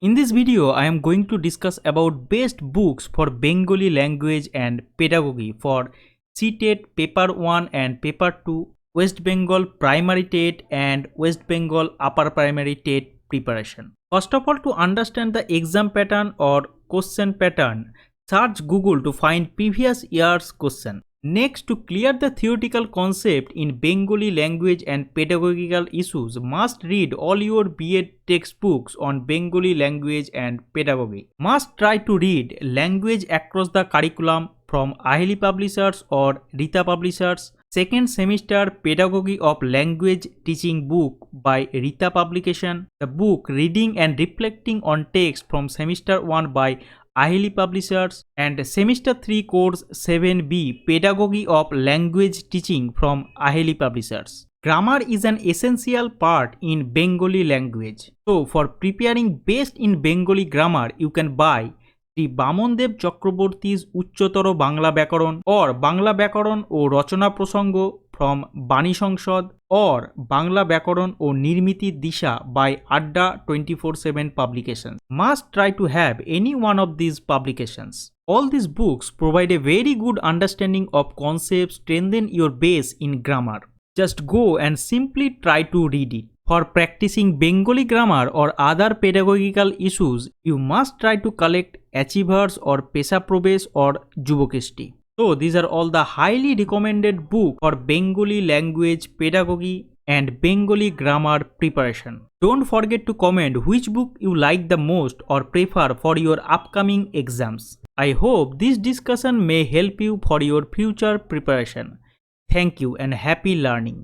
In this video, I am going to discuss about best books for Bengali language and pedagogy for CTET Paper 1 and Paper 2, West Bengal Primary TET and West Bengal Upper Primary TET preparation. First of all, to understand the exam pattern or question pattern, search Google to find previous year's question. Next, to clear the theoretical concept in Bengali language and pedagogical issues, must read all your B.Ed textbooks on Bengali language and pedagogy. Must try to read language across the curriculum from Aheli Publishers or Rita Publishers. Second semester Pedagogy of Language Teaching book by Rita Publication. The book Reading and Reflecting on Text from Semester 1 by Aheli Publishers, and Semester 3 Course 7B Pedagogy of Language Teaching from Aheli Publishers. Grammar is an essential part in Bengali language. So for preparing best in Bengali grammar, you can buy Shri Bamandev চক্রবর্তী's উচ্চতর বাংলা ব্যাকরণ or Bangla ব্যাকরণ ও রচনা প্রসঙ্গ from বাণী সংসদ or Bangla ব্যাকরণ ও নির্মিতির দিশা by আড্ডা 24/7 publications. Must try to have any one of these publications. All these books provide a very good understanding of concepts, strengthen your base in grammar. Just go and simply try to read it. For practicing Bengali grammar or other pedagogical issues, you must try to collect Achievers or Pesha Probesh or Jubokeshti. So these are all the highly recommended books for Bengali language pedagogy and Bengali grammar preparation. Don't forget to comment which book you like the most or prefer for your upcoming exams. I hope this discussion may help you for your future preparation. Thank you and happy learning.